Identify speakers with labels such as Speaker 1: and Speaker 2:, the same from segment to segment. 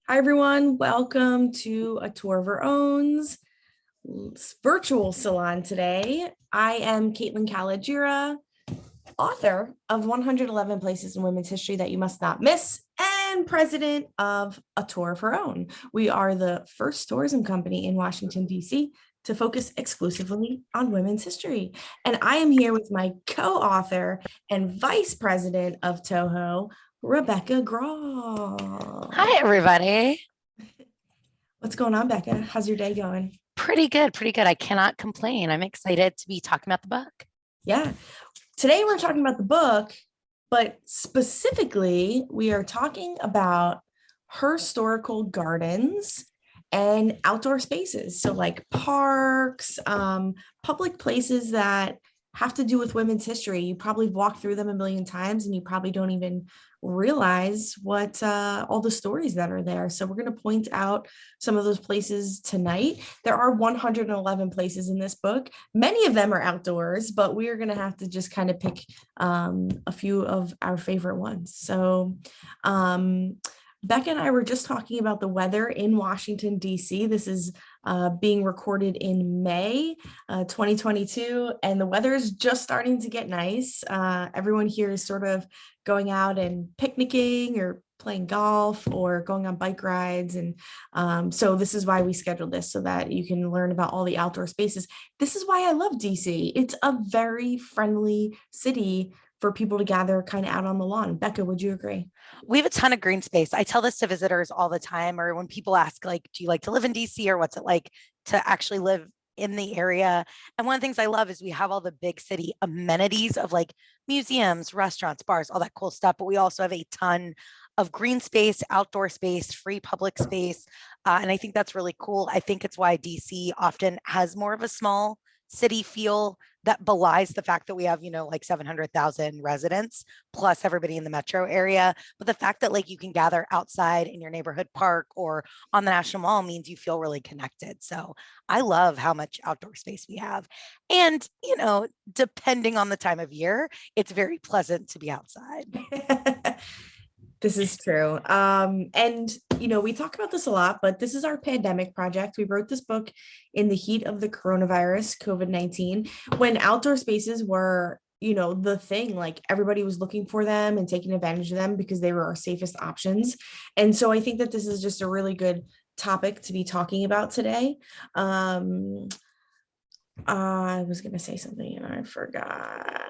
Speaker 1: Hi, everyone. Welcome to a tour of our own's virtual salon today. I am Kaitlin Calogera, author of 111 Places in Women's History That You Must Not Miss, and president of A Tour of Her Own. We are the first tourism company in Washington, D.C. to focus exclusively on women's history. And I am here with my co-author and vice president of TOHO, Rebecca Grawl.
Speaker 2: Hi, everybody.
Speaker 1: What's going on, Becca? How's your day going?
Speaker 2: Pretty good, pretty good. I cannot complain. I'm excited to be talking about the book.
Speaker 1: Yeah. Today we're talking about the book, but specifically, we are talking about HERstorical gardens and outdoor spaces. So, like parks, public places that have to do with women's history. You probably walked through them a million times and you probably don't even realize what all the stories that are there. So, we're going to point out some of those places tonight. There are 111 places in this book. Many of them are outdoors, but we are going to have to just kind of pick a few of our favorite ones. So, Becca and I were just talking about the weather in Washington, D.C. This is being recorded in May 2022, and the weather is just starting to get nice. Everyone here is sort of going out and picnicking or playing golf or going on bike rides. And so this is why we scheduled this, so that you can learn about all the outdoor spaces. This is why I love DC. It's a very friendly city for people to gather kind of out on the lawn. Becca, would you agree?
Speaker 2: We have a ton of green space. I tell this to visitors all the time, or when people ask, like, do you like to live in DC or what's it like to actually live in the area? And one of the things I love is we have all the big city amenities of like museums, restaurants, bars, all that cool stuff. But we also have a ton of green space, outdoor space, free public space. And I think that's really cool. I think it's why DC often has more of a small city feel that belies the fact that we have, like 700,000 residents plus everybody in the metro area. But the fact that like you can gather outside in your neighborhood park or on the National Mall means you feel really connected. So I love how much outdoor space we have. And, depending on the time of year, it's very pleasant to be outside.
Speaker 1: This is true. And we talk about this a lot, but this is our pandemic project. We wrote this book in the heat of the coronavirus, COVID-19, when outdoor spaces were, the thing. Like everybody was looking for them and taking advantage of them because they were our safest options. And so I think that this is just a really good topic to be talking about today. I was going to say something and I forgot.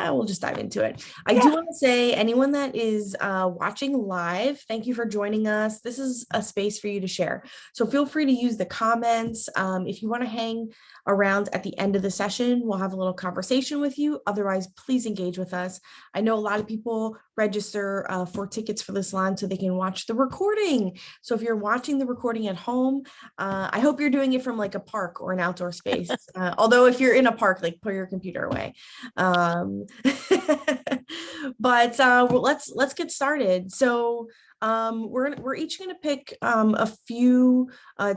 Speaker 1: We'll just dive into it. I do want to say, anyone that is watching live, thank you for joining us. This is a space for you to share. So feel free to use the comments. If you want to hang around at the end of the session, we'll have a little conversation with you. Otherwise, please engage with us. I know a lot of people register for tickets for the salon so they can watch the recording. So if you're watching the recording at home, I hope you're doing it from like a park or an outdoor space. Although if you're in a park, like put your computer away. But let's get started. So we're each going to pick a few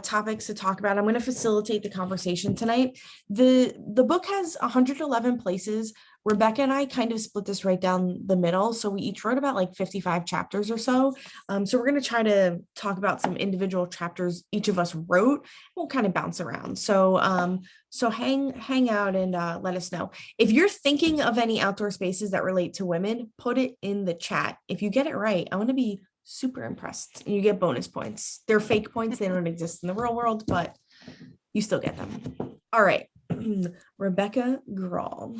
Speaker 1: topics to talk about. I'm going to facilitate the conversation tonight. The book has 111 places. Rebecca and I kind of split this right down the middle. So we each wrote about like 55 chapters or so. So we're going to try to talk about some individual chapters each of us wrote. We'll kind of bounce around. So hang out and let us know. If you're thinking of any outdoor spaces that relate to women, put it in the chat. If you get it right, I want to be super impressed. And you get bonus points. They're fake points. They don't exist in the real world, but you still get them. All right. Rebecca Grawl.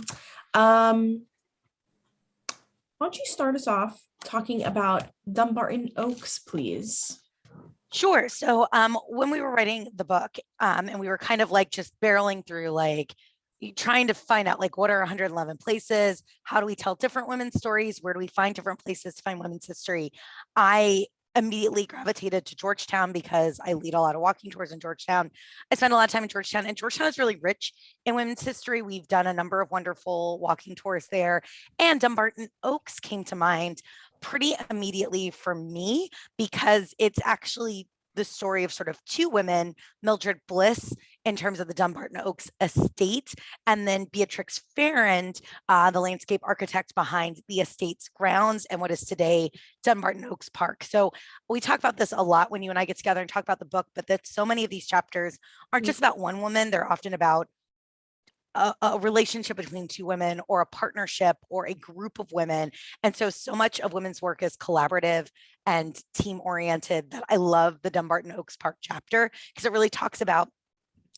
Speaker 1: Why don't you start us off talking about Dumbarton Oaks, please?
Speaker 2: Sure. So when we were writing the book and we were kind of like just barreling through like trying to find out like what are 111 places, how do we tell different women's stories, where do we find different places to find women's history, I immediately gravitated to Georgetown because I lead a lot of walking tours in Georgetown. I spend a lot of time in Georgetown, and Georgetown is really rich in women's history. We've done a number of wonderful walking tours there, and Dumbarton Oaks came to mind pretty immediately for me because it's actually the story of sort of two women, Mildred Bliss in terms of the Dumbarton Oaks estate. And then Beatrix Farrand, the landscape architect behind the estate's grounds and what is today Dumbarton Oaks Park. So we talk about this a lot when you and I get together and talk about the book, but that so many of these chapters aren't just about one woman. They're often about a relationship between two women or a partnership or a group of women. And so much of women's work is collaborative and team oriented that I love the Dumbarton Oaks Park chapter because it really talks about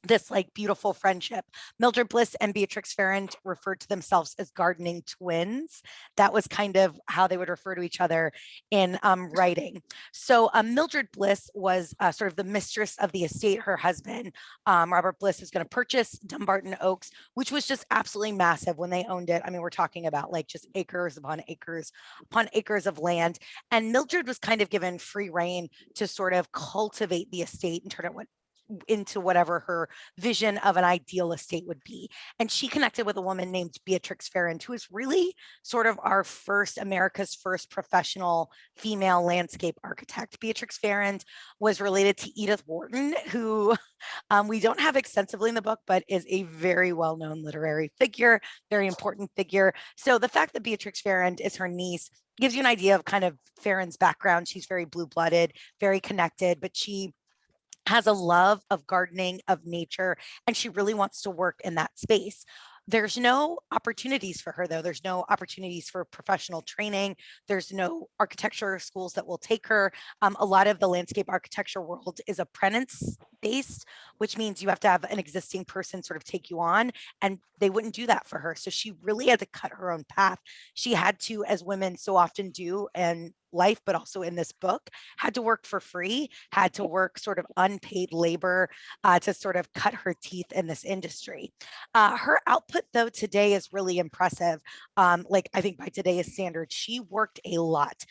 Speaker 2: this like beautiful friendship. Mildred Bliss and Beatrix Farrand referred to themselves as gardening twins. That was kind of how they would refer to each other in writing. So Mildred Bliss was sort of the mistress of the estate. Her husband, Robert Bliss, is going to purchase Dumbarton Oaks, which was just absolutely massive when they owned it. I mean, we're talking about like just acres upon acres of land. And Mildred was kind of given free rein to sort of cultivate the estate and turn it into whatever her vision of an ideal estate would be. And she connected with a woman named Beatrix Farrand, who is really sort of America's first professional female landscape architect. Beatrix Farrand was related to Edith Wharton, who we don't have extensively in the book, but is a very well-known literary figure, very important figure. So the fact that Beatrix Farrand is her niece gives you an idea of kind of Farrand's background. She's very blue-blooded, very connected, but she has a love of gardening, of nature, and she really wants to work in that space. There's no opportunities for her, though. There's no opportunities for professional training. There's no architecture schools that will take her. A lot of the landscape architecture world is apprentice based, which means you have to have an existing person sort of take you on, and they wouldn't do that for her. So she really had to cut her own path. She had to, as women so often do, and life, but also in this book, had to work for free, had to work sort of unpaid labor to sort of cut her teeth in this industry. Her output, though, today is really impressive. Like I think by today's standards, she worked a lot.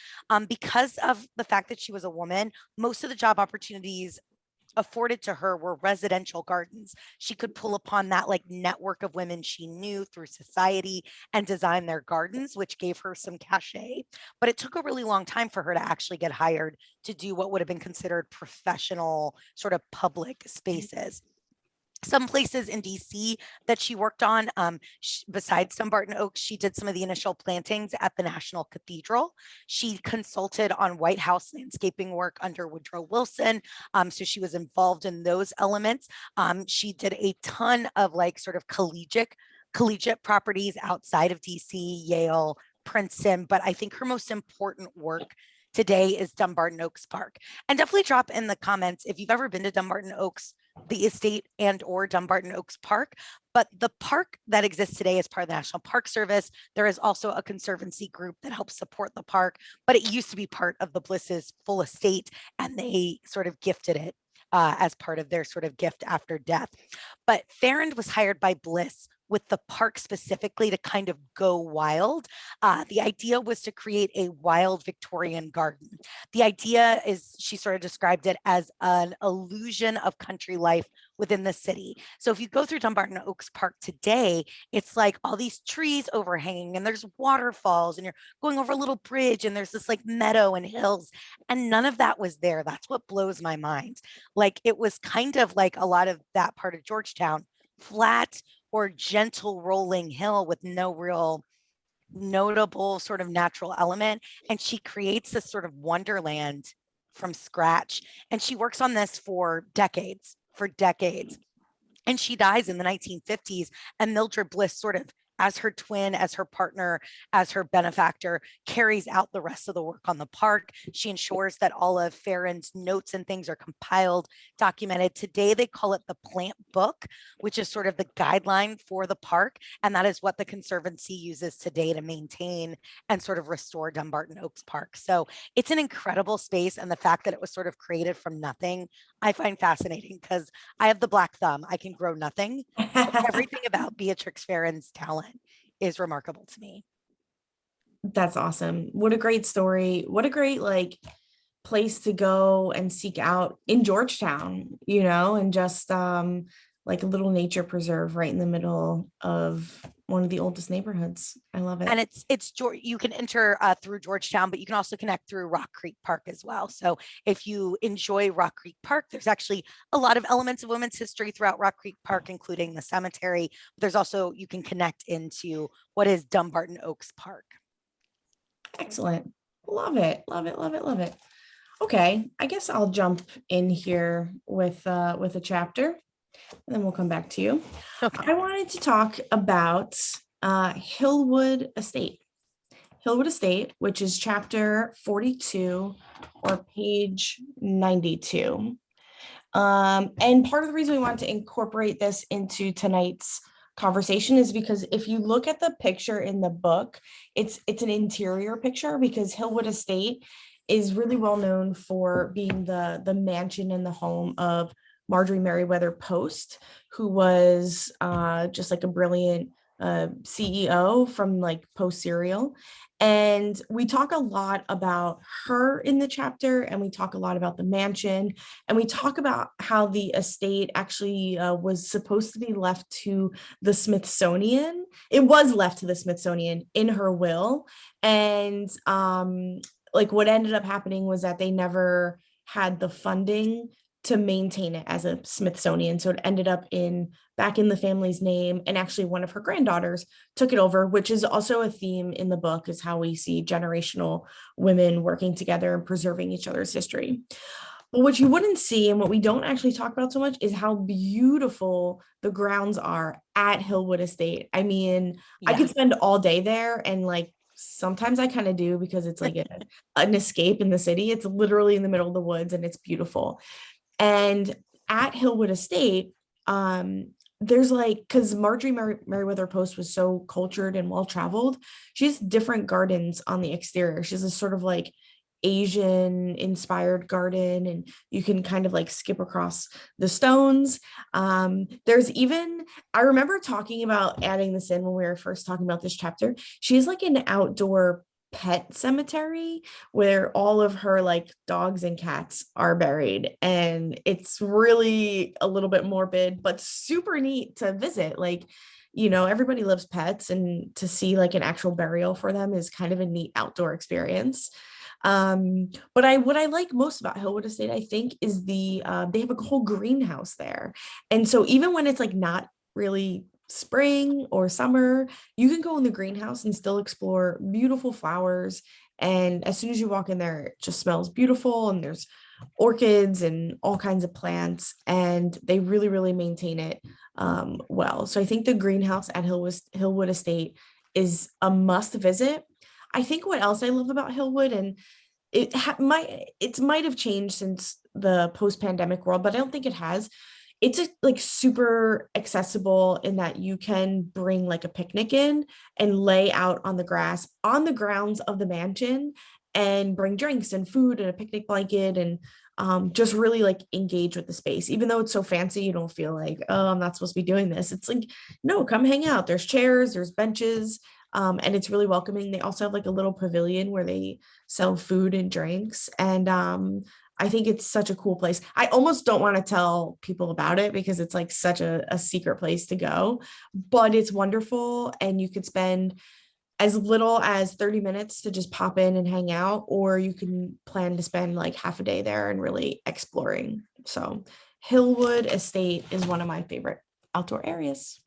Speaker 2: Because of the fact that she was a woman, most of the job opportunities afforded to her were residential gardens. She could pull upon that like network of women she knew through society and design their gardens, which gave her some cachet. But it took a really long time for her to actually get hired to do what would have been considered professional sort of public spaces. Some places in DC that she worked on, besides Dumbarton Oaks, she did some of the initial plantings at the National Cathedral. She consulted on White House landscaping work under Woodrow Wilson. So she was involved in those elements. She did a ton of like sort of collegiate properties outside of DC, Yale, Princeton, but I think her most important work today is Dumbarton Oaks Park. And definitely drop in the comments if you've ever been to Dumbarton Oaks, the estate and or Dumbarton Oaks Park. But the park that exists today is part of the National Park Service. There is also a conservancy group that helps support the park, but it used to be part of the Bliss's full estate, and they sort of gifted it as part of their sort of gift after death. But Farrand was hired by Bliss with the park specifically to kind of go wild. The idea was to create a wild Victorian garden. The idea is, she sort of described it as an illusion of country life within the city. So if you go through Dumbarton Oaks Park today, it's like all these trees overhanging and there's waterfalls and you're going over a little bridge and there's this like meadow and hills, and none of that was there. That's what blows my mind. Like it was kind of like a lot of that part of Georgetown, flat or gentle rolling hill with no real notable sort of natural element. And she creates this sort of wonderland from scratch. And she works on this for decades. And she dies in the 1950s. And Mildred Bliss sort of, as her twin, as her partner, as her benefactor, carries out the rest of the work on the park. She ensures that all of Farrand's notes and things are compiled, documented. Today, they call it the plant book, which is sort of the guideline for the park. And that is what the Conservancy uses today to maintain and sort of restore Dumbarton Oaks Park. So it's an incredible space. And the fact that it was sort of created from nothing, I find fascinating because I have the black thumb. I can grow nothing. Everything about Beatrix Farrand's talent is remarkable to me.
Speaker 1: That's awesome. What a great story. What a great like place to go and seek out in Georgetown, and just like a little nature preserve right in the middle of one of the oldest neighborhoods. I love it.
Speaker 2: And you can enter through Georgetown, but you can also connect through Rock Creek Park as well. So if you enjoy Rock Creek Park, there's actually a lot of elements of women's history throughout Rock Creek Park, including the cemetery. There's also, you can connect into what is Dumbarton Oaks Park.
Speaker 1: Excellent. Love it. Love it. Love it. Love it. Okay, I guess I'll jump in here with a chapter, and then we'll come back to you.
Speaker 2: Okay.
Speaker 1: I wanted to talk about Hillwood Estate. Hillwood Estate, which is chapter 42 or page 92. And part of the reason we wanted to incorporate this into tonight's conversation is because if you look at the picture in the book, it's an interior picture, because Hillwood Estate is really well known for being the mansion and the home of Marjorie Merriweather Post, who was just like a brilliant CEO from like Post Cereal. And we talk a lot about her in the chapter, and we talk a lot about the mansion, and we talk about how the estate actually was supposed to be left to the Smithsonian. It was left to the Smithsonian in her will. And like what ended up happening was that they never had the funding to maintain it as a Smithsonian. So it ended up back in the family's name, and actually one of her granddaughters took it over, which is also a theme in the book, is how we see generational women working together and preserving each other's history. But what you wouldn't see, and what we don't actually talk about so much, is how beautiful the grounds are at Hillwood Estate. I mean, I could spend all day there, and like sometimes I kind of do, because it's like an escape in the city. It's literally in the middle of the woods, and it's beautiful. And at Hillwood Estate, there's like, because Marjorie Merriweather Post was so cultured and well-traveled, she has different gardens on the exterior. She has a sort of like Asian inspired garden, and you can kind of like skip across the stones. There's even, I remember talking about adding this in when we were first talking about this chapter. She has like an outdoor pet cemetery where all of her like dogs and cats are buried, and it's really a little bit morbid but super neat to visit. Like, you know, everybody loves pets, and to see like an actual burial for them is kind of a neat outdoor experience. But what I like most about Hillwood Estate, I think, is they have a whole greenhouse there, and so even when it's like not really spring or summer, you can go in the greenhouse and still explore beautiful flowers. And as soon as you walk in there, it just smells beautiful, and there's orchids and all kinds of plants, and they really, really maintain it well. So I think the greenhouse at Hillwood Estate is a must visit. I think what else I love about Hillwood, and it might have changed since the post-pandemic world, but I don't think it has. It's like super accessible in that you can bring like a picnic in and lay out on the grass on the grounds of the mansion, and bring drinks and food and a picnic blanket, and just really like engage with the space. Even though it's so fancy, you don't feel like, oh, I'm not supposed to be doing this. It's like, no, come hang out. There's chairs, there's benches, and it's really welcoming. They also have like a little pavilion where they sell food and drinks. And I think it's such a cool place. I almost don't want to tell people about it because it's like such a secret place to go, but it's wonderful. And you could spend as little as 30 minutes to just pop in and hang out, or you can plan to spend like half a day there and really exploring. So Hillwood Estate is one of my favorite outdoor areas.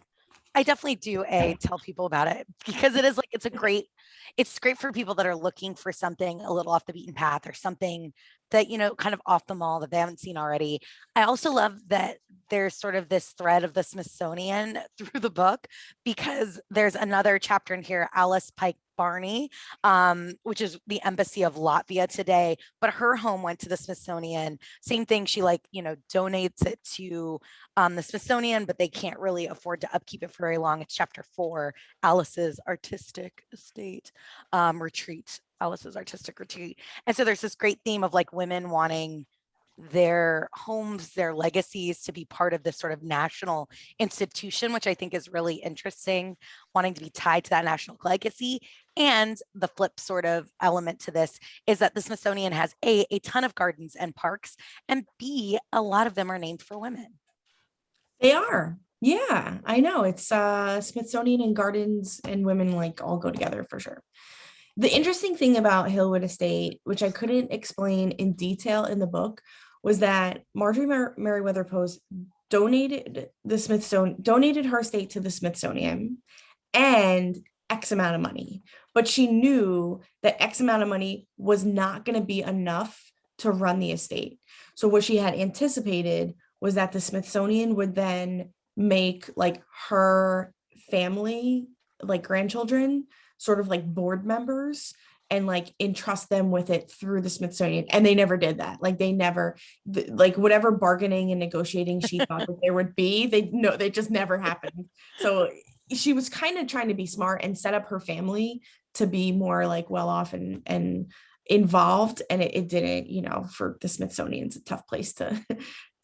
Speaker 2: I definitely do tell people about it, because it is like, it's great for people that are looking for something a little off the beaten path, or something that, you know, kind of off the mall that they haven't seen already. I also love that there's sort of this thread of the Smithsonian through the book, because there's another chapter in here, Alice Pike Barney, which is the embassy of Latvia today, but her home went to the Smithsonian. Same thing. She donates it to the Smithsonian, but they can't really afford to upkeep it for very long. It's chapter 4, Alice's artistic estate retreat, Alice's artistic retreat. And so there's this great theme of like women wanting their homes, their legacies to be part of this sort of national institution, which I think is really interesting, wanting to be tied to that national legacy. And the flip sort of element to this is that the Smithsonian has a ton of gardens and parks, and B, a lot of them are named for women.
Speaker 1: They are. Yeah, I know. It's Smithsonian and gardens and women like all go together for sure. The interesting thing about Hillwood Estate, which I couldn't explain in detail in the book, was that Marjorie Merriweather Post donated her estate to the Smithsonian and X amount of money. But she knew that X amount of money was not going to be enough to run the estate. So what she had anticipated was that the Smithsonian would then make like her family, like grandchildren, sort of like board members and like entrust them with it through the Smithsonian. And they never did that. Like they never, like whatever bargaining and negotiating she thought that there would be, they just never happened. So she was kind of trying to be smart and set up her family to be more like well off and involved. And it didn't, for the Smithsonian's a tough place to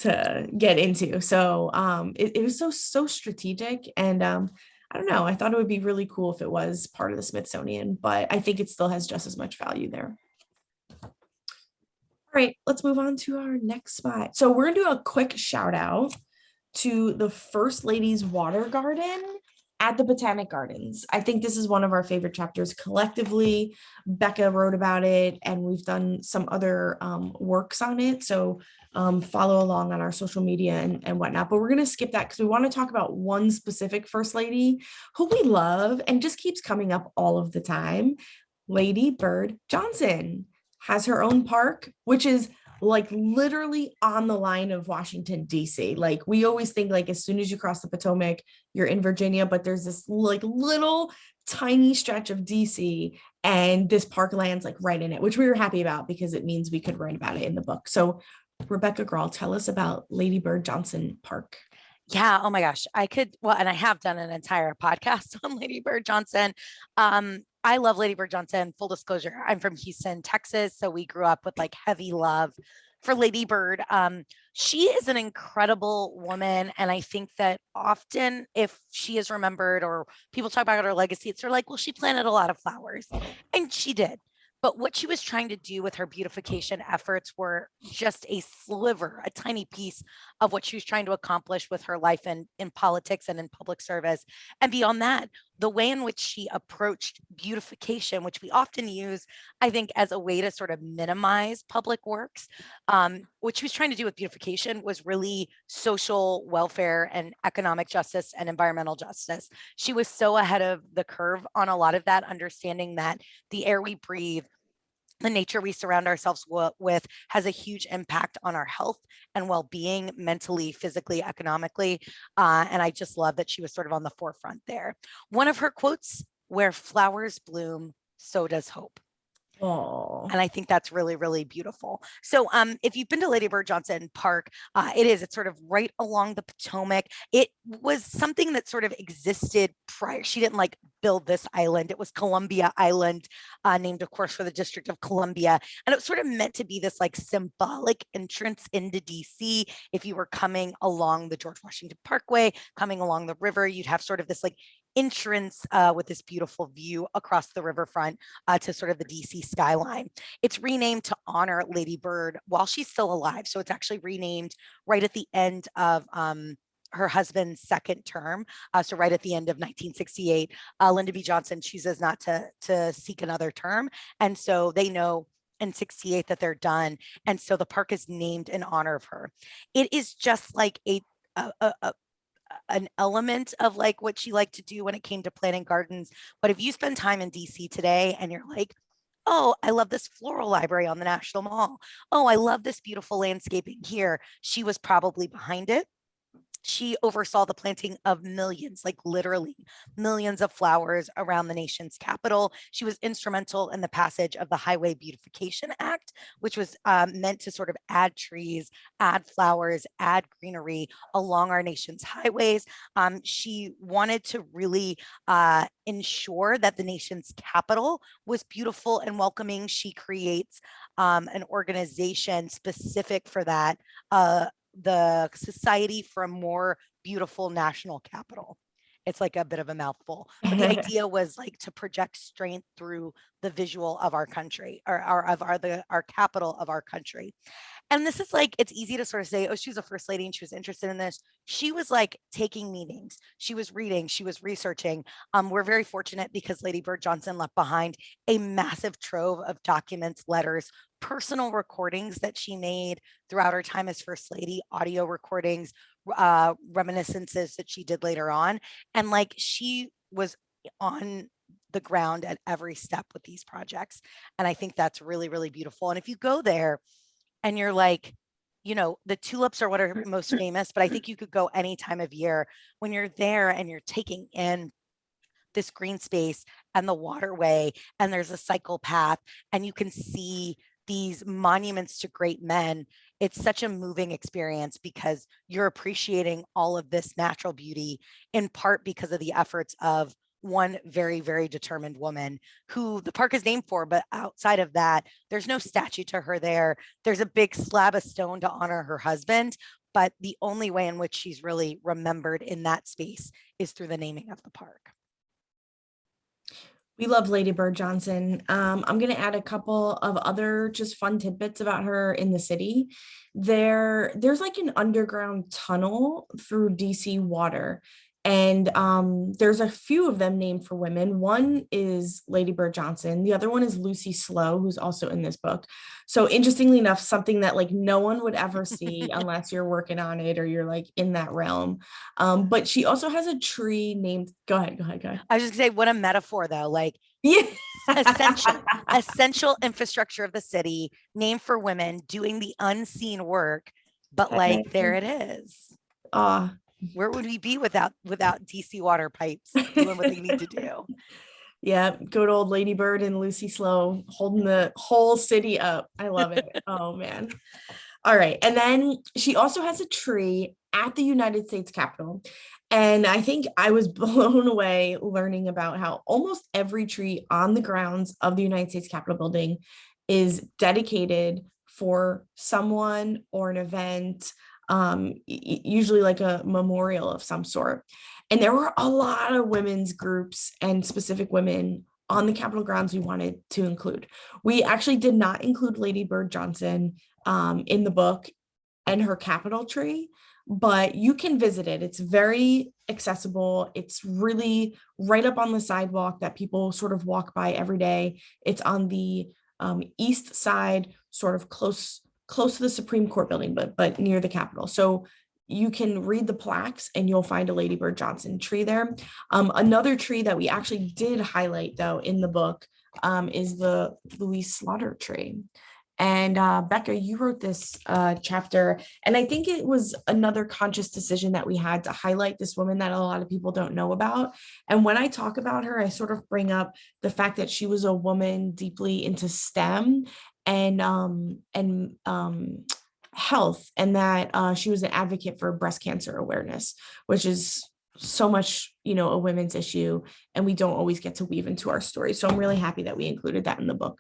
Speaker 1: to get into. So it was so strategic. And I don't know, I thought it would be really cool if it was part of the Smithsonian, but I think it still has just as much value there. All right, let's move on to our next spot. So we're gonna do a quick shout out to the First Lady's Water Garden at the Botanic Gardens. I think this is one of our favorite chapters collectively. Becca wrote about it, and we've done some other works on it. So follow along on our social media and whatnot. But we're going to skip that because we want to talk about one specific First Lady who we love and just keeps coming up all of the time. Lady Bird Johnson has her own park, which is like literally on the line of Washington, D.C. Like we always think like as soon as you cross the Potomac, you're in Virginia, but there's this like little tiny stretch of DC and this park lands like right in it, which we were happy about because it means we could write about it in the book. So Rebecca Grawl, tell us about Lady Bird Johnson Park.
Speaker 2: Yeah. Oh my gosh. And I have done an entire podcast on Lady Bird Johnson. I love Lady Bird Johnson. Full disclosure, I'm from Houston, Texas. So we grew up with like heavy love for Lady Bird. She is an incredible woman. And I think that often if she is remembered or people talk about her legacy, it's sort of like, well, she planted a lot of flowers and she did. But what she was trying to do with her beautification efforts were just a sliver, a tiny piece of what she was trying to accomplish with her life in politics and in public service. And beyond that, the way in which she approached beautification, which we often use, I think, as a way to sort of minimize public works, what she was trying to do with beautification was really social welfare and economic justice and environmental justice. She was so ahead of the curve on a lot of that, understanding that the air we breathe, the nature we surround ourselves with has a huge impact on our health and well-being, mentally, physically, economically. And I just love that she was sort of on the forefront there. One of her quotes, "Where flowers bloom, so does hope."
Speaker 1: Oh,
Speaker 2: And I think that's really, really beautiful. So if you've been to Lady Bird Johnson Park, it's sort of right along the Potomac. It was something that sort of existed prior. She didn't like build this island. It was Columbia Island, named, of course, for the District of Columbia. And it was sort of meant to be this like symbolic entrance into DC. If you were coming along the George Washington Parkway, coming along the river, you'd have sort of this like entrance with this beautiful view across the riverfront to sort of the DC skyline. It's renamed to honor Lady Bird while she's still alive. So it's actually renamed right at the end of her husband's second term. So right at the end of 1968, Lyndon B. Johnson chooses not to seek another term. And so they know in 68 that they're done. And so the park is named in honor of her. It is just like an element of like what she liked to do when it came to planting gardens. But if you spend time in DC today and you're like, oh, I love this floral library on the National Mall. Oh, I love this beautiful landscaping here. She was probably behind it. She oversaw the planting of millions, like literally millions of flowers around the nation's capital. She was instrumental in the passage of the Highway Beautification Act, which was meant to sort of add trees, add flowers, add greenery along our nation's highways. She wanted to really ensure that the nation's capital was beautiful and welcoming. She creates an organization specific for that, the Society for a More Beautiful National Capital. It's like a bit of a mouthful, but the idea was like to project strength through the visual of our country, or our capital of our country. And this is like, it's easy to sort of say, oh, she was a first lady and she was interested in this. She was like taking meetings. She was reading, she was researching. We're very fortunate because Lady Bird Johnson left behind a massive trove of documents, letters, personal recordings that she made throughout her time as First Lady, audio recordings, reminiscences that she did later on. And like, she was on the ground at every step with these projects. And I think that's really, really beautiful. And if you go there, and you're like, the tulips are what are most famous, but I think you could go any time of year when you're there and you're taking in this green space and the waterway, and there's a cycle path, and you can see these monuments to great men. It's such a moving experience because you're appreciating all of this natural beauty, in part because of the efforts of one very, very determined woman who the park is named for. But outside of that, there's no statue to her there. There's a big slab of stone to honor her husband. But the only way in which she's really remembered in that space is through the naming of the park.
Speaker 1: We love Lady Bird Johnson. I'm going to add a couple of other just fun tidbits about her in the city. There's like an underground tunnel through DC water. And there's a few of them named for women. One is Lady Bird Johnson. The other one is Lucy Slowe, who's also in this book. So interestingly enough, something that like no one would ever see unless you're working on it or you're like in that realm. But she also has a tree named, go ahead.
Speaker 2: I was just gonna say, what a metaphor though. Like,
Speaker 1: yeah.
Speaker 2: essential infrastructure of the city, named for women doing the unseen work. But like, there it is. Where would we be without DC water pipes doing what they need to do?
Speaker 1: Yeah, good old Lady Bird and Lucy Slowe holding the whole city up. I love it. Oh man. All right. And then she also has a tree at the United States Capitol. And I think I was blown away learning about how almost every tree on the grounds of the United States Capitol building is dedicated for someone or an event, usually like a memorial of some sort. And there were a lot of women's groups and specific women on the Capitol grounds we wanted to include. We actually did not include Lady Bird Johnson in the book and her Capitol tree, but you can visit it. It's very accessible. It's really right up on the sidewalk that people sort of walk by every day. It's on the east side, sort of close to the Supreme Court building, but near the Capitol. So you can read the plaques and you'll find a Lady Bird Johnson tree there. Another tree that we actually did highlight though in the book is the Louise Slaughter tree. And Becca, you wrote this chapter, and I think it was another conscious decision that we had to highlight this woman that a lot of people don't know about. And when I talk about her, I sort of bring up the fact that she was a woman deeply into STEM and health, and that she was an advocate for breast cancer awareness, which is so much, a women's issue, and we don't always get to weave into our story. So I'm really happy that we included that in the book.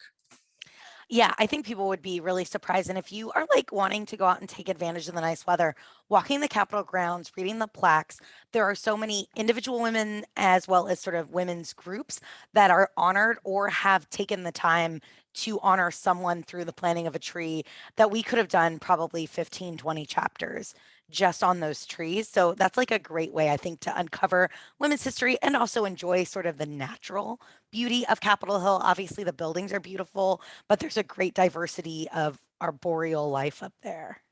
Speaker 2: Yeah, I think people would be really surprised. And if you are like wanting to go out and take advantage of the nice weather, walking the Capitol grounds, reading the plaques, there are so many individual women as well as sort of women's groups that are honored or have taken the time to honor someone through the planting of a tree that we could have done probably 15, 20 chapters just on those trees. So that's like a great way, I think, to uncover women's history and also enjoy sort of the natural beauty of Capitol Hill. Obviously, the buildings are beautiful, but there's a great diversity of arboreal life up there.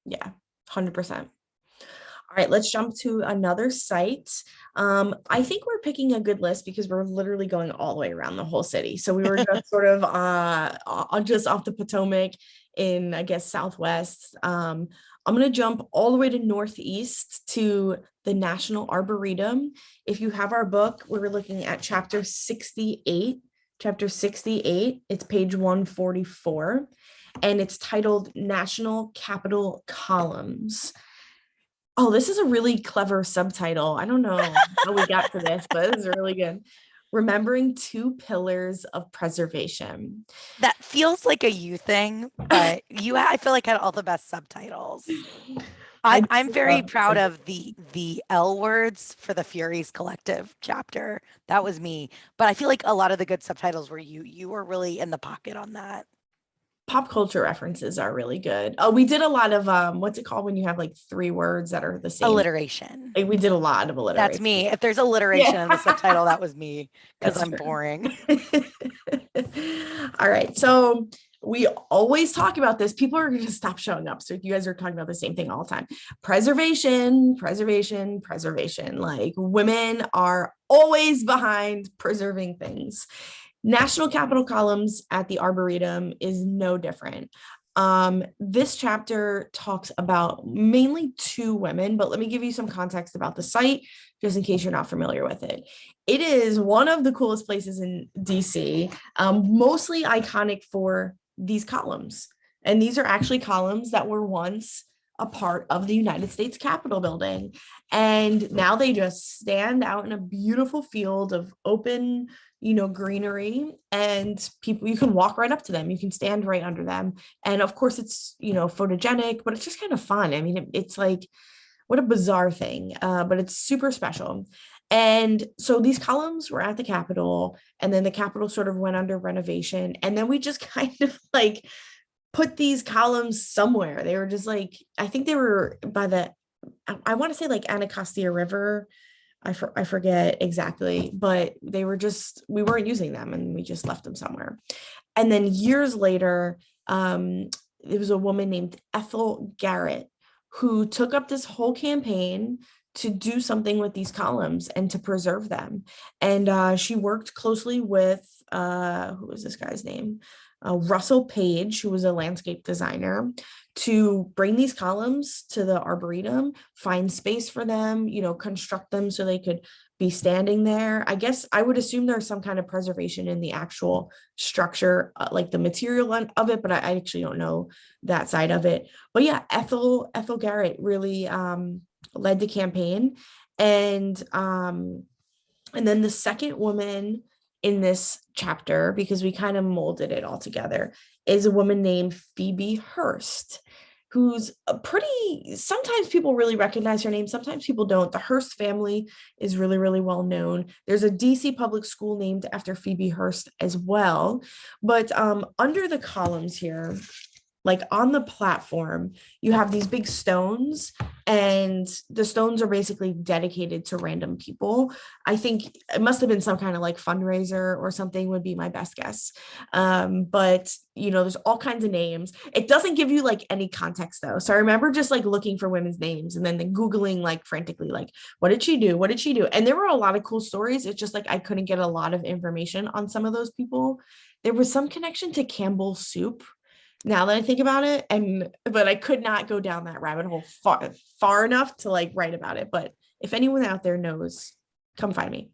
Speaker 1: Yeah, 100%. All right, let's jump to another site. I think we're picking a good list because we're literally going all the way around the whole city. So we were just sort of just off the Potomac in, I guess, Southwest. I'm going to jump all the way to Northeast to the National Arboretum. If you have our book, we're looking at chapter 68. Chapter 68, it's page 144, and it's titled National Capitol Columns. Oh, this is a really clever subtitle. I don't know how we got to this, but it's really good. Remembering two pillars of preservation.
Speaker 2: That feels like a you thing, but I feel like had all the best subtitles. I'm very
Speaker 1: love
Speaker 2: proud
Speaker 1: this.
Speaker 2: of the L words for the Furies Collective chapter. That was me. But I feel like a lot of the good subtitles were you were really in the pocket on that.
Speaker 1: Pop culture references are really good. Oh, we did a lot of what's it called when you have like three words that are the same?
Speaker 2: Alliteration.
Speaker 1: Like we did a lot of
Speaker 2: That's
Speaker 1: alliteration.
Speaker 2: me. If there's alliteration
Speaker 1: Yeah,
Speaker 2: in the subtitle, that was me because
Speaker 1: that's
Speaker 2: I'm
Speaker 1: true.
Speaker 2: boring.
Speaker 1: All right. So we always talk about this. People are going to stop showing up. So you guys are talking about the same thing all the time. Preservation, preservation, preservation. Like women are always behind preserving things. National Capitol columns at the Arboretum is no different. This chapter talks about mainly two women, but let me give you some context about the site just in case you're not familiar with it. It is one of the coolest places in DC, mostly iconic for these columns. And these are actually columns that were once a part of the United States Capitol building. And now they just stand out in a beautiful field of open, greenery, and people, you can walk right up to them. You can stand right under them. And of course it's, photogenic, but it's just kind of fun. I mean, it's like, what a bizarre thing, but it's super special. And so these columns were at the Capitol, and then the Capitol sort of went under renovation. And then we just kind of like put these columns somewhere. They were just like, I think they were by I want to say like Anacostia River. I forget exactly, but they were just, we weren't using them and we just left them somewhere. And then years later, there was a woman named Ethel Garrett who took up this whole campaign to do something with these columns and to preserve them. And she worked closely with, who was this guy's name? Russell Page, who was a landscape designer, to bring these columns to the Arboretum, find space for them, construct them so they could be standing there. I guess I would assume there's some kind of preservation in the actual structure, like the material of it, but I actually don't know that side of it. But yeah, Ethel Garrett really led the campaign. And then the second woman in this chapter, because we kind of molded it all together, is a woman named Phoebe Hearst, who's a pretty, sometimes people really recognize her name, sometimes people don't. The Hearst family is really, really well known. There's a DC public school named after Phoebe Hearst as well. But under the columns here, like on the platform, you have these big stones, and the stones are basically dedicated to random people. I think it must have been some kind of like fundraiser or something, would be my best guess. But there's all kinds of names. It doesn't give you like any context though. So I remember just like looking for women's names and then Googling like frantically, like, what did she do? What did she do? And there were a lot of cool stories. It's just like I couldn't get a lot of information on some of those people. There was some connection to Campbell's soup, now that I think about it, but I could not go down that rabbit hole far enough to like write about it. But if anyone out there knows, come find me.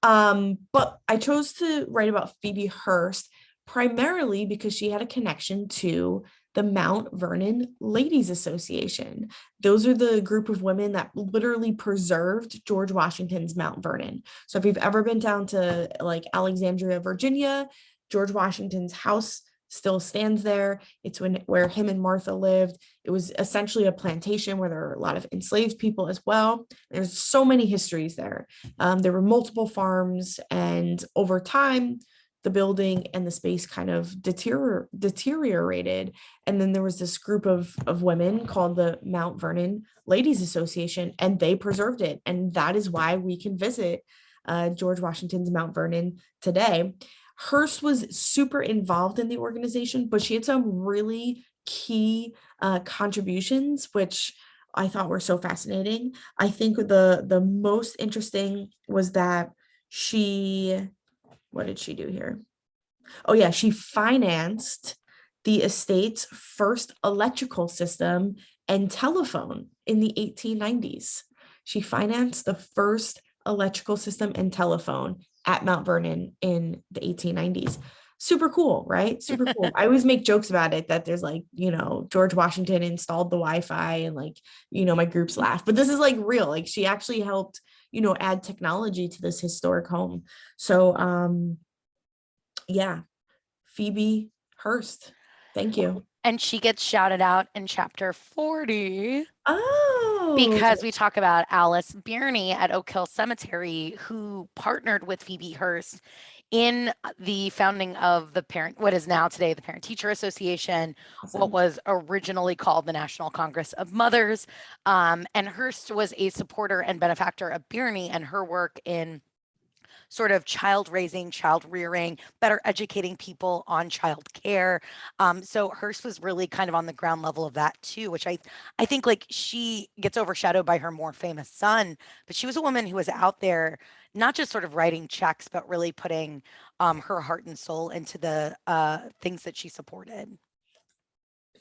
Speaker 1: But I chose to write about Phoebe Hearst primarily because she had a connection to the Mount Vernon Ladies Association. Those are the group of women that literally preserved George Washington's Mount Vernon. So if you've ever been down to like Alexandria, Virginia, George Washington's house still stands there. It's where him and Martha lived. It was essentially a plantation where there were a lot of enslaved people as well. There's so many histories there. There were multiple farms, and over time, the building and the space kind of deteriorated. And then there was this group of women called the Mount Vernon Ladies Association, and they preserved it. And that is why we can visit George Washington's Mount Vernon today. Hearst was super involved in the organization, but she had some really key contributions, which I thought were so fascinating. I think the most interesting was that what did she do here? Oh yeah, she financed the estate's first electrical system and telephone in the 1890s. She financed the first electrical system and telephone at Mount Vernon in the 1890s. Super cool, right? Super cool. I always make jokes about it that there's like, George Washington installed the Wi-Fi and like, my groups laugh, but this is like real. Like she actually helped, add technology to this historic home. So yeah, Phoebe Hearst. Thank you.
Speaker 2: And she gets shouted out in chapter 40.
Speaker 1: Oh,
Speaker 2: because we talk about Alice Bierny at Oak Hill Cemetery, who partnered with Phoebe Hearst in the founding of the parent, what is now today the Parent Teacher Association, what
Speaker 1: awesome.
Speaker 2: was originally called the National Congress of Mothers. And Hearst was a supporter and benefactor of Bierny and her work in sort of child raising, child rearing, better educating people on child care. So Hearst was really kind of on the ground level of that too, which I think like she gets overshadowed by her more famous son, but she was a woman who was out there not just sort of writing checks, but really putting her heart and soul into the things that she supported.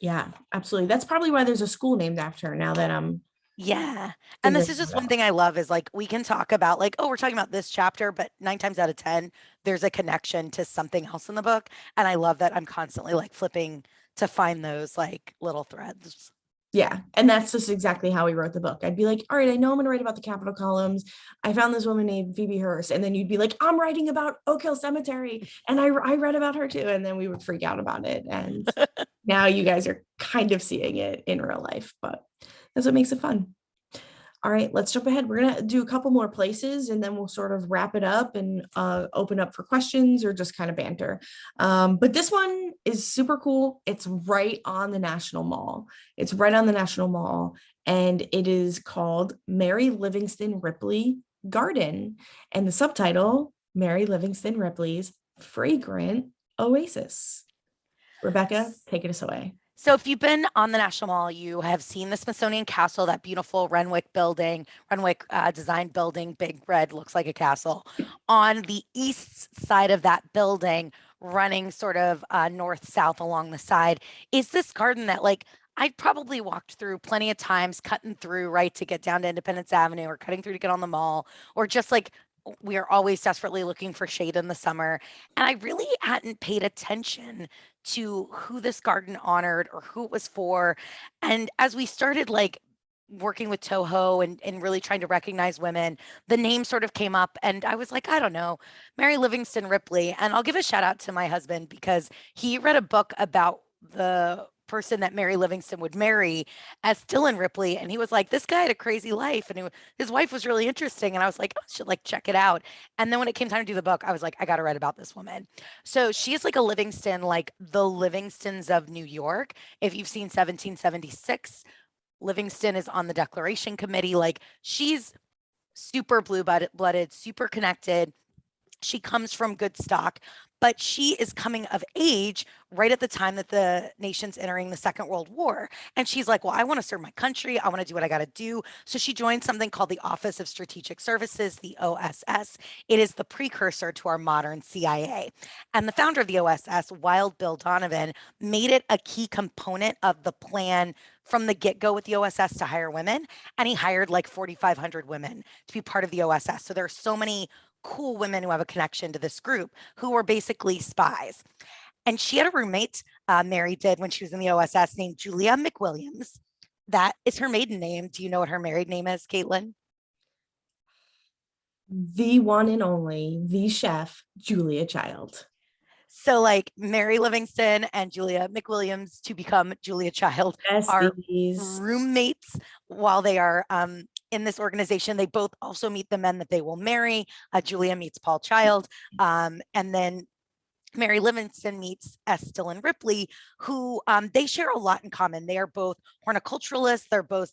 Speaker 1: Yeah, absolutely. That's probably why there's a school named after her now that I'm
Speaker 2: Yeah. And this
Speaker 1: figuring
Speaker 2: is just
Speaker 1: that
Speaker 2: one
Speaker 1: out.
Speaker 2: thing I love is like we can talk about like, oh, we're talking about this chapter, but 9 times out of 10, there's a connection to something else in the book. And I love that I'm constantly like flipping to find those like little threads.
Speaker 1: Yeah. And that's just exactly how we wrote the book. I'd be like, all right, I know I'm going to write about the Capitol columns. I found this woman named Phoebe Hearst. And then you'd be like, I'm writing about Oak Hill Cemetery. And I read about her too. And then we would freak out about it. And now you guys are kind of seeing it in real life, but that's what makes it fun. All right, let's jump ahead. We're going to do a couple more places and then we'll sort of wrap it up and open up for questions or just kind of banter. But this one is super cool. It's right on the National Mall. It's right on the National Mall. And it is called Mary Livingston Ripley Garden. And the subtitle, Mary Livingston Ripley's Fragrant Oasis. Rebecca, take us away.
Speaker 2: So if you've been on the National Mall, you have seen the Smithsonian Castle, that beautiful Renwick building, Renwick design building, big red, looks like a castle. On the east side of that building, running sort of north-south along the side, is this garden that like I probably walked through plenty of times, cutting through, right, to get down to Independence Avenue or cutting through to get on the mall, or just like we are always desperately looking for shade in the summer. And I really hadn't paid attention to who this garden honored or who it was for. And as we started like working with TOHO and really trying to recognize women, the name sort of came up and I was like, I don't know, Mary Livingston Ripley. And I'll give a shout out to my husband because he read a book about the person that Mary Livingston would marry as Dylan Ripley. And he was like, this guy had a crazy life. And his wife was really interesting. And I was like, oh, I should like check it out. And then when it came time to do the book, I was like, I got to write about this woman. So she is like a Livingston, like the Livingstons of New York. If you've seen 1776, Livingston is on the Declaration Committee. Like she's super blue-blooded, super connected. She comes from good stock, but she is coming of age right at the time that the nation's entering the Second World War. And she's like, well, I want to serve my country. I want to do what I got to do. So she joined something called the Office of Strategic Services, the OSS. It is the precursor to our modern CIA. And the founder of the OSS, Wild Bill Donovan, made it a key component of the plan from the get-go with the OSS to hire women. And he hired like 4,500 women to be part of the OSS. So there are so many cool women who have a connection to this group who were basically spies. And she had a roommate, Mary did, when she was in the OSS, named Julia McWilliams. That is her maiden name. Do you know what her married name is, Kaitlin?
Speaker 1: The one and only, the chef, Julia Child.
Speaker 2: So, like Mary Livingston and Julia McWilliams to become Julia Child are
Speaker 1: Besties.
Speaker 2: roommates while they are in this organization. They both also meet the men that they will marry. Julia meets Paul Child, and then Mary Livingston meets S. Dillon Ripley, who they share a lot in common. They are both horticulturalists, they're both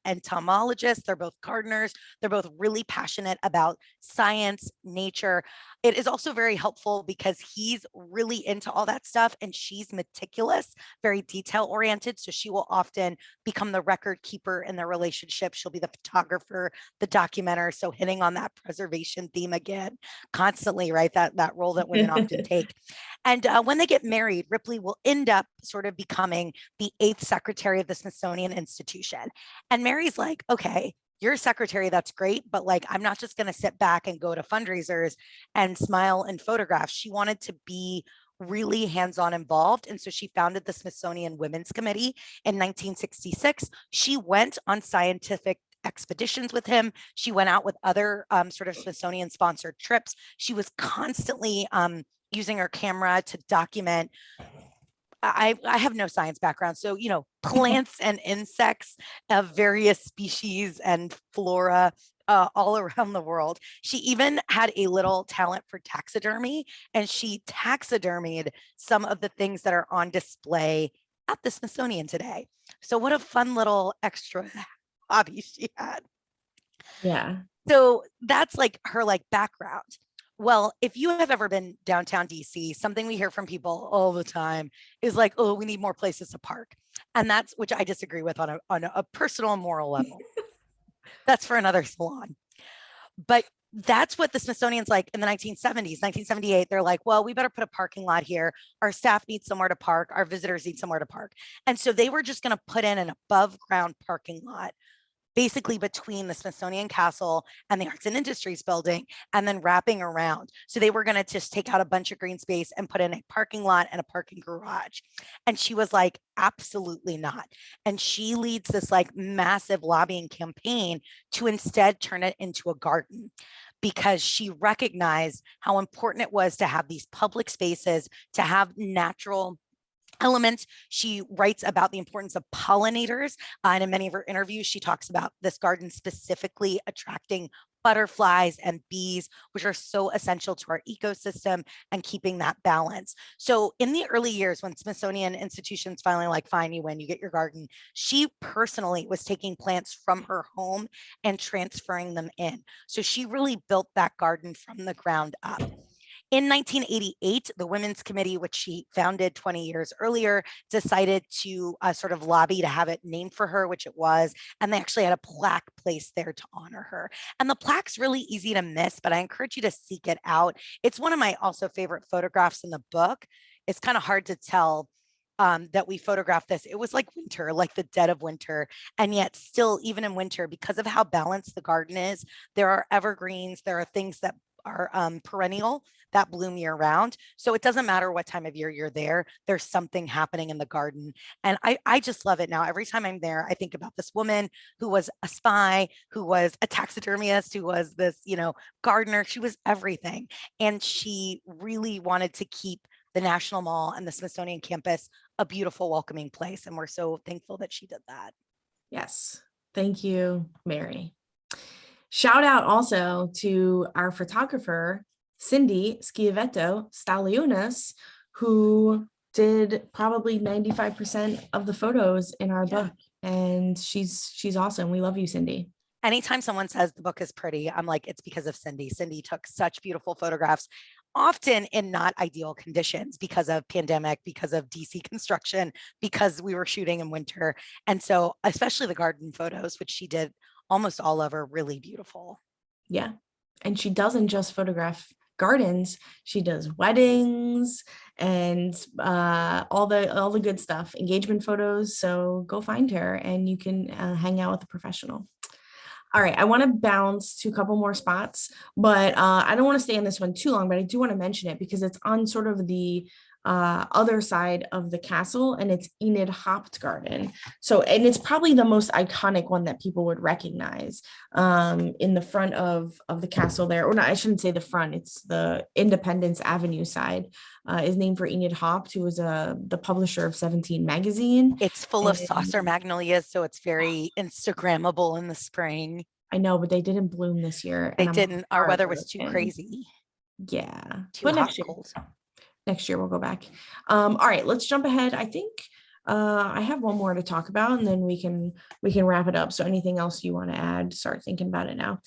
Speaker 2: entomologists, they're both gardeners, they're both really passionate about science, nature. It is also very helpful because he's really into all that stuff and she's meticulous, very detail oriented. So she will often become the record keeper in their relationship. She'll be the photographer, the documenter. So hitting on that preservation theme again, constantly, right? That role that women often take. And when they get married, Ripley will end up sort of becoming the 8th secretary of the Smithsonian Institution. And Mary's like, okay, you're a secretary, that's great, but like, I'm not just going to sit back and go to fundraisers and smile and photograph. She wanted to be really hands-on involved. And so she founded the Smithsonian Women's Committee in 1966. She went on scientific expeditions with him. She went out with other sort of Smithsonian sponsored trips. She was constantly using her camera to document I have no science background. So, plants and insects of various species and flora all around the world. She even had a little talent for taxidermy, and she taxidermied some of the things that are on display at the Smithsonian today. So what a fun little extra hobby she had.
Speaker 1: Yeah.
Speaker 2: So that's like her background. Well, if you have ever been downtown DC, something we hear from people all the time is like, oh, we need more places to park. And that's, which I disagree with on a personal and moral level. That's for another salon. But that's what the Smithsonian's like in the 1970s, 1978. They're like, well, we better put a parking lot here. Our staff needs somewhere to park. Our visitors need somewhere to park. And so they were just going to put in an above ground parking lot, basically between the Smithsonian Castle and the Arts and Industries building, and then wrapping around. So they were going to just take out a bunch of green space and put in a parking lot and a parking garage. And she was like, absolutely not. And she leads this massive lobbying campaign to instead turn it into a garden, because she recognized how important it was to have these public spaces, to have natural elements. She writes about the importance of pollinators. And in many of her interviews, she talks about this garden specifically attracting butterflies and bees, which are so essential to our ecosystem and keeping that balance. So in the early years, when Smithsonian institutions finally fine, you win, you get your garden, she personally was taking plants from her home and transferring them in. So she really built that garden from the ground up. In 1988, the Women's Committee, which she founded 20 years earlier, decided to sort of lobby to have it named for her, which it was. And they actually had a plaque placed there to honor her. And the plaque's really easy to miss, but I encourage you to seek it out. It's one of my also favorite photographs in the book. It's kind of hard to tell that we photographed this. It was like winter, like the dead of winter. And yet still, even in winter, because of how balanced the garden is, there are evergreens, there are things that are perennial that bloom year round. So it doesn't matter what time of year you're there, there's something happening in the garden. And I just love it now. Every time I'm there, I think about this woman who was a spy, who was a taxidermist, who was this, gardener. She was everything. And she really wanted to keep the National Mall and the Smithsonian campus a beautiful, welcoming place. And we're so thankful that she did that.
Speaker 1: Yes. Thank you, Mary. Shout out also to our photographer, Cindy Schiavetto Stalionis, who did probably 95% of the photos in our book. And she's awesome. We love you, Cindy.
Speaker 2: Anytime someone says the book is pretty, I'm like, it's because of Cindy. Cindy took such beautiful photographs, often in not ideal conditions because of pandemic, because of DC construction, because we were shooting in winter. And so especially the garden photos, which she did almost all of, are really beautiful.
Speaker 1: Yeah. And she doesn't just photograph gardens, she does weddings and all the good stuff, engagement photos. So go find her and you can hang out with a professional. All right, I want to bounce to a couple more spots, but I don't want to stay on this one too long, but I do want to mention it because it's on sort of the other side of the castle, and it's Enid Hopt Garden. So, and it's probably the most iconic one that people would recognize in the front of the castle there, or not, I shouldn't say the front, it's the Independence Avenue side, is named for Enid Hopt, who was the publisher of 17 magazine.
Speaker 2: It's full of saucer magnolias, so it's very Instagrammable in the spring.
Speaker 1: I know, but they didn't bloom this year.
Speaker 2: They didn't. Our weather was too crazy.
Speaker 1: Yeah.
Speaker 2: Too hot, cold.
Speaker 1: Next year we'll go back. All right, let's jump ahead. I think I have one more to talk about, and then we can wrap it up. So anything else you want to add, start thinking about it now.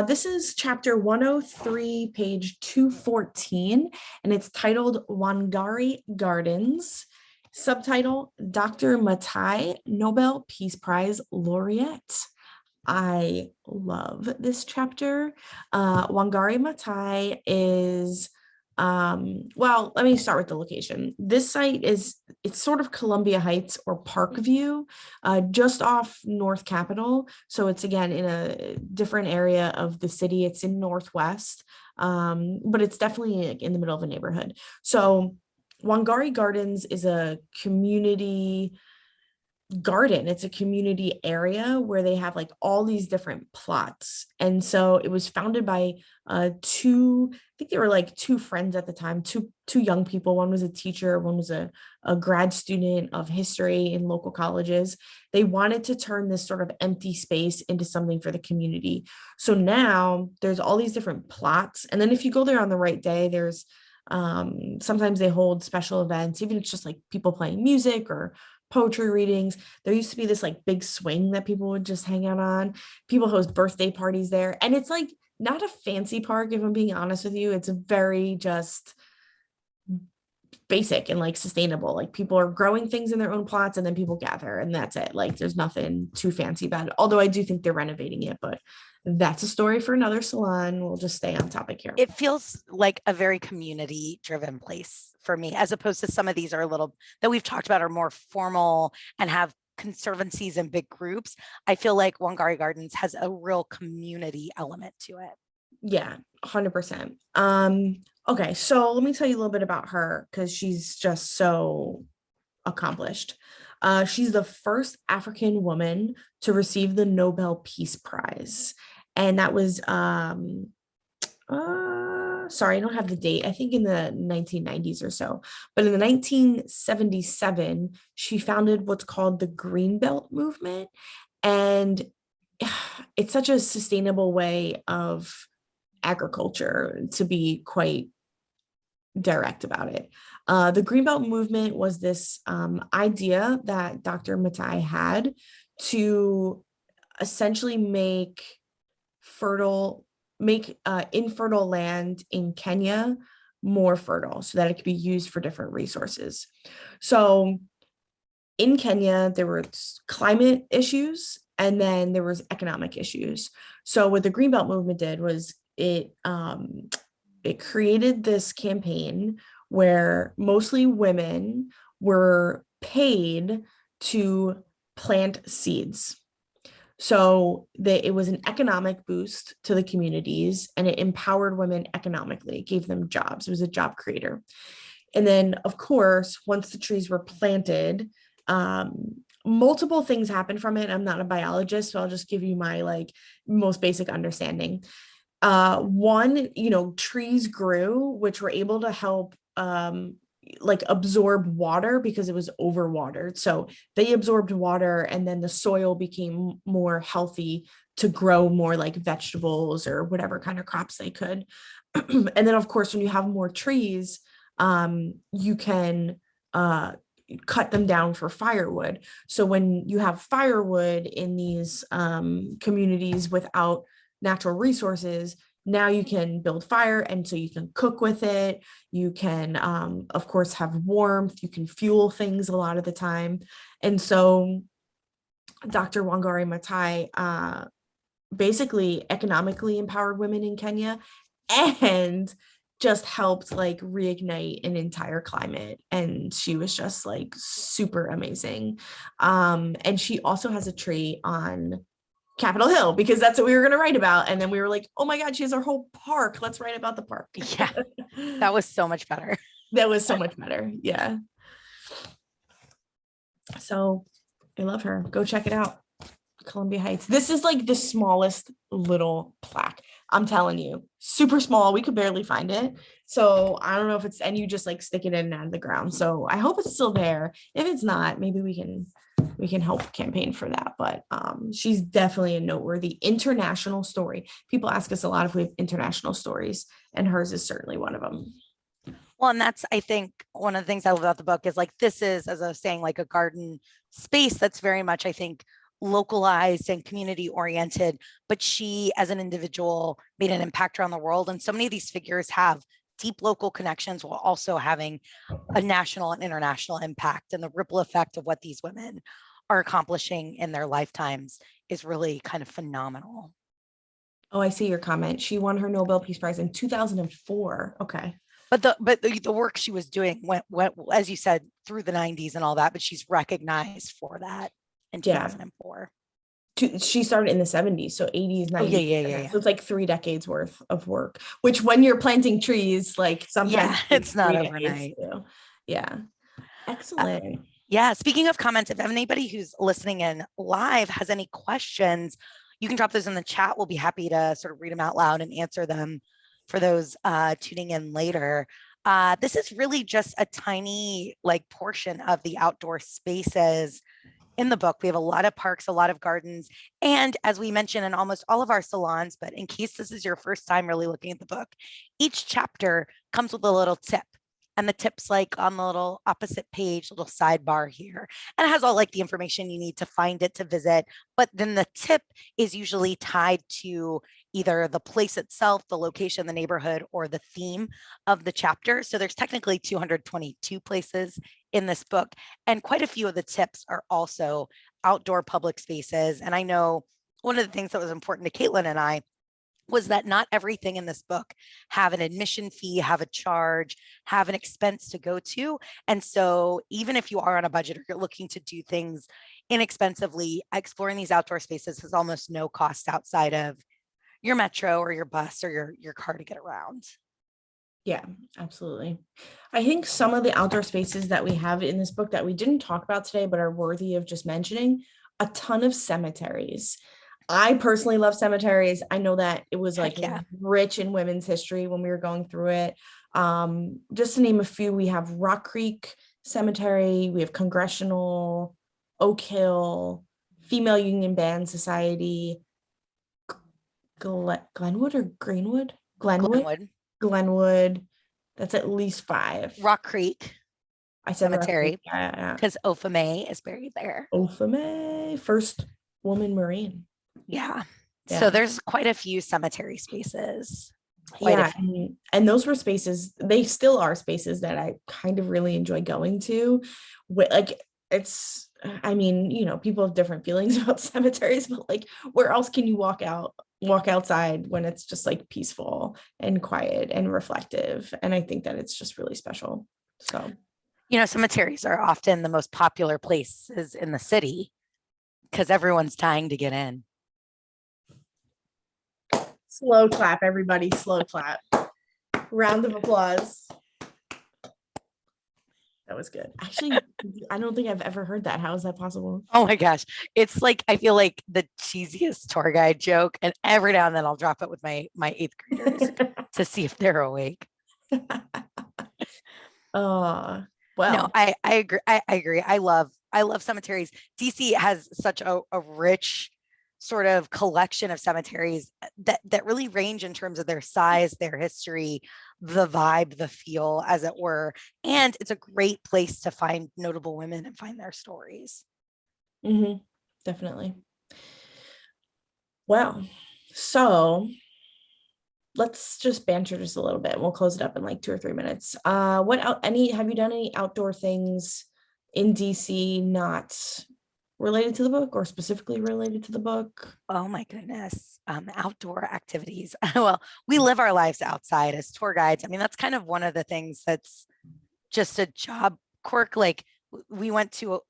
Speaker 1: This is chapter 103, page 214, and it's titled Wangari Gardens. Subtitle, Dr. Matai, Nobel Peace Prize laureate. I love this chapter. Wangari Matai is well, let me start with the location. This site it's sort of Columbia Heights or Parkview, just off North Capitol. So it's again in a different area of the city. It's in Northwest, but it's definitely in the middle of a neighborhood. So Wangari Gardens is a community garden. It's a community area where they have like all these different plots. And so it was founded by two, I think they were like two friends at the time, two young people. One was a teacher, one was a grad student of history in local colleges. They wanted to turn this sort of empty space into something for the community. So now there's all these different plots. And then if you go there on the right day, there's sometimes they hold special events, even if it's just like people playing music or poetry readings. There used to be this like big swing that people would just hang out on. People host birthday parties there. And it's like not a fancy park, if I'm being honest with you. It's a very just basic and like sustainable. Like people are growing things in their own plots and then people gather and that's it. Like there's nothing too fancy about it. Although I do think they're renovating it, but that's a story for another salon. We'll just stay on topic here.
Speaker 2: It feels like a very community driven place for me, as opposed to some of these are a little that we've talked about are more formal and have conservancies and big groups. I feel like Wangari Gardens has a real community element to it.
Speaker 1: Yeah, 100%. Okay, so let me tell you a little bit about her because she's just so accomplished. She's the first African woman to receive the Nobel Peace Prize. And that was, sorry, I don't have the date. I think in the 1990s or so. But in the 1977, she founded what's called the Greenbelt Movement. And it's such a sustainable way of agriculture, to be quite direct about it. The Greenbelt Movement was this idea that Dr. Matai had to essentially make infertile land in Kenya more fertile so that it could be used for different resources. So in Kenya, there were climate issues and then there was economic issues. So what the Greenbelt Movement did was it created this campaign where mostly women were paid to plant seeds. So it was an economic boost to the communities and it empowered women economically. It gave them jobs. It was a job creator. And then, of course, once the trees were planted, multiple things happened from it. I'm not a biologist, so I'll just give you my like most basic understanding. One, trees grew, which were able to help like absorb water because it was overwatered. So they absorbed water and then the soil became more healthy to grow more like vegetables or whatever kind of crops they could. And then of course, when you have more trees, you can cut them down for firewood. So when you have firewood in these communities without natural resources, now you can build fire and so you can cook with it. You can, of course, have warmth. You can fuel things a lot of the time. And so Dr. Wangari Maathai basically economically empowered women in Kenya and just helped like reignite an entire climate. And she was just like super amazing. And she also has a tree on Capitol Hill because that's what we were going to write about. And then we were like, oh my God, she has her whole park. Let's write about the park.
Speaker 2: Yeah, that was so much better.
Speaker 1: That was so much better. Yeah. So I love her. Go check it out. Columbia Heights. This is like the smallest little plaque. I'm telling you, super small. We could barely find it. So I don't know if it's, and you just like stick it in and out of the ground. So I hope it's still there. If it's not, maybe we can help campaign for that. But she's definitely a noteworthy international story. People ask us a lot if we have international stories, and hers is certainly one of them.
Speaker 2: Well, and that's, I think, one of the things I love about the book is like, this is, as I was saying, like a garden space that's very much, I think, localized and community oriented, but she as an individual made an impact around the world. And so many of these figures have deep local connections while also having a national and international impact. And the ripple effect of what these women are accomplishing in their lifetimes is really kind of phenomenal.
Speaker 1: Oh, I see your comment. She won her Nobel Peace Prize in 2004. Okay.
Speaker 2: But the work she was doing went, as you said, through the 90s and all that, but she's recognized for that in 2004.
Speaker 1: She started in the 70s, so 80s, 90s.
Speaker 2: Oh, yeah.
Speaker 1: So it's like 3 decades worth of work, which when you're planting trees, like sometimes
Speaker 2: it's not overnight.
Speaker 1: Yeah. Excellent.
Speaker 2: Yeah. Speaking of comments, if anybody who's listening in live has any questions, you can drop those in the chat. We'll be happy to sort of read them out loud and answer them for those tuning in later. This is really just a tiny like portion of the outdoor spaces in the book. We have a lot of parks, a lot of gardens, and as we mentioned in almost all of our salons, but in case this is your first time really looking at the book, each chapter comes with a little tip. And the tip's like on the little opposite page, little sidebar here. And it has all like the information you need to find it to visit. But then the tip is usually tied to either the place itself, the location, the neighborhood, or the theme of the chapter. So there's technically 222 places in this book. And quite a few of the tips are also outdoor public spaces. And I know one of the things that was important to Kaitlin and I was that not everything in this book have an admission fee, have a charge, have an expense to go to. And so even if you are on a budget or you're looking to do things inexpensively, exploring these outdoor spaces has almost no cost outside of your metro or your bus or your car to get around.
Speaker 1: Yeah, absolutely. I think some of the outdoor spaces that we have in this book that we didn't talk about today, but are worthy of just mentioning, a ton of cemeteries. I personally love cemeteries. I know that it was like rich in women's history when we were going through it. Just to name a few, we have Rock Creek Cemetery, we have Congressional, Oak Hill, Female Union Band Society, Glenwood or Greenwood? Glenwood. That's at least 5.
Speaker 2: Rock Creek
Speaker 1: I said
Speaker 2: Cemetery because Opha May is buried there.
Speaker 1: Opha May, first woman Marine.
Speaker 2: Yeah. So there's quite a few cemetery spaces.
Speaker 1: And those were spaces, they still are spaces that I kind of really enjoy going to. Like it's, I mean, you know, people have different feelings about cemeteries, but like where else can you walk outside when it's just like peaceful and quiet and reflective? And I think that it's just really special. So,
Speaker 2: you know, cemeteries are often the most popular places in the city because everyone's dying to get in.
Speaker 1: Slow clap, everybody. Slow clap. Round of applause. That was good. Actually, I don't think I've ever heard that. How is that possible?
Speaker 2: Oh my gosh. It's like, I feel like the cheesiest tour guide joke. And every now and then I'll drop it with my 8th graders to see if they're awake.
Speaker 1: Well,
Speaker 2: no, I agree. I agree. I love cemeteries. DC has such a rich sort of collection of cemeteries that really range in terms of their size, their history, the vibe, the feel, as it were. And it's a great place to find notable women and find their stories.
Speaker 1: Definitely. Well, so let's just banter just a little bit. We'll close it up in like 2 or 3 minutes. Have you done any outdoor things in DC not related to the book or specifically related to the book?
Speaker 2: Oh my goodness. Outdoor activities. Well, we live our lives outside as tour guides. I mean, that's kind of one of the things that's just a job quirk. Like we went to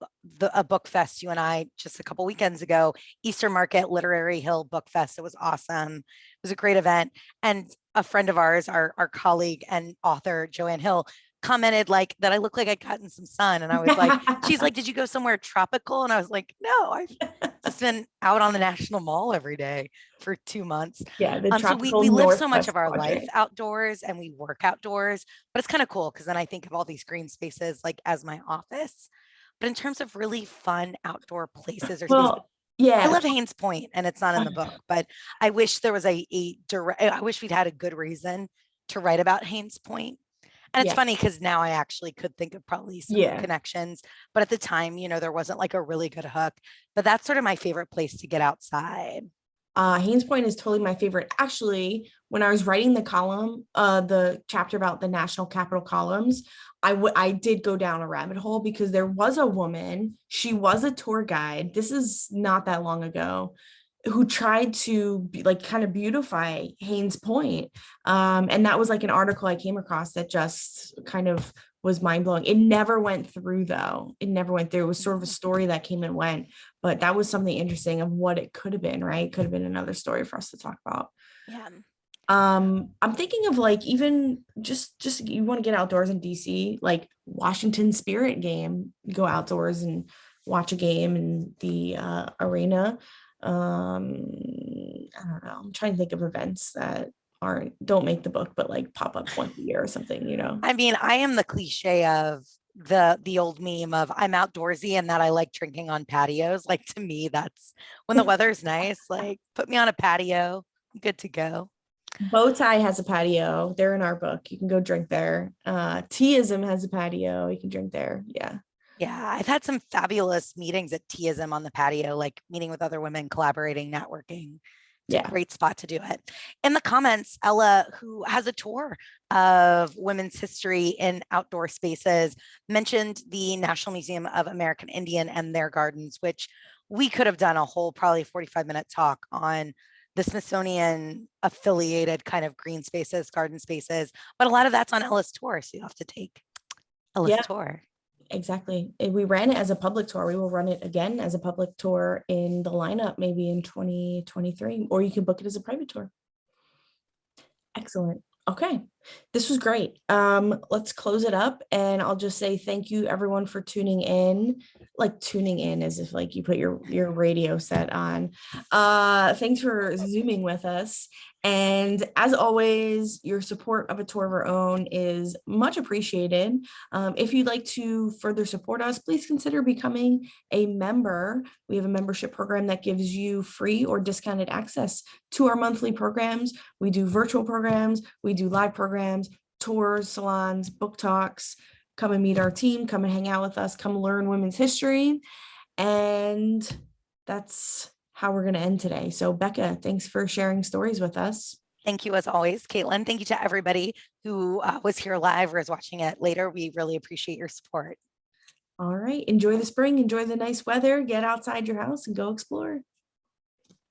Speaker 2: a book fest, you and I, just a couple weekends ago, Easter Market Literary Hill Book Fest. It was awesome. It was a great event. And a friend of ours, our colleague and author, Joanne Hill, commented like that I look like I'd gotten some sun. And I was like, she's like, did you go somewhere tropical? And I was like, no, I've just been out on the National Mall every day for 2 months.
Speaker 1: Yeah.
Speaker 2: So we live so much of our life outdoors and we work outdoors, but it's kind of cool because then I think of all these green spaces like as my office. But in terms of really fun outdoor places or spaces, I love Haynes Point and it's not in the book, but I wish there was I wish we'd had a good reason to write about Haynes Point. And it's funny because now I actually could think of probably some connections, but at the time, you know, there wasn't like a really good hook, but that's sort of my favorite place to get outside.
Speaker 1: Haynes Point is totally my favorite. Actually, when I was writing the chapter about the National Capital columns, I did go down a rabbit hole because there was a woman, she was a tour guide. This is not that long ago, who tried to kind of beautify Haynes Point. And that was like an article I came across that just kind of was mind-blowing. It never went through though. It was sort of a story that came and went, but that was something interesting of what it could have been, right? It could have been another story for us to talk about.
Speaker 2: Yeah.
Speaker 1: I'm thinking of like even just you want to get outdoors in DC, like Washington Spirit game, go outdoors and watch a game in the arena. I don't know. I'm trying to think of events that don't make the book, but like pop up once a year or something, you know.
Speaker 2: I mean, I am the cliche of the old meme of I'm outdoorsy and that I like drinking on patios. Like to me, that's when the weather's nice, like put me on a patio, I'm good to go.
Speaker 1: Bowtie has a patio. They're in our book. You can go drink there. Teaism has a patio. You can drink there. Yeah.
Speaker 2: Yeah, I've had some fabulous meetings at TISM on the patio, like meeting with other women, collaborating, networking. It's a
Speaker 1: Yeah.
Speaker 2: great spot to do it. In the comments, Ella, who has a tour of women's history in outdoor spaces, mentioned the National Museum of American Indian and their gardens, which we could have done a whole probably 45-minute talk on the Smithsonian affiliated kind of green spaces, garden spaces, but a lot of that's on Ella's tour. So you have to take Ella's
Speaker 1: Yeah.
Speaker 2: tour.
Speaker 1: Exactly. We ran it as a public tour. We will run it again as a public tour in the lineup, maybe in 2023, or you can book it as a private tour. Excellent. Okay. This was great. Let's close it up and I'll just say thank you everyone for tuning in. Like tuning in as if like you put your radio set on. Thanks for zooming with us. And as always, your support of A Tour of Our Own is much appreciated. If you'd like to further support us, please consider becoming a member. We have a membership program that gives you free or discounted access to our monthly programs. We do virtual programs, we do live programs, tours, salons, book talks. Come and meet our team, come and hang out with us, come learn women's history. And that's how we're going to end today. So, Becca, thanks for sharing stories with us.
Speaker 2: Thank you, as always, Kaitlin. Thank you to everybody who was here live or is watching it later. We really appreciate your support.
Speaker 1: All right. Enjoy the spring, enjoy the nice weather, get outside your house and go explore.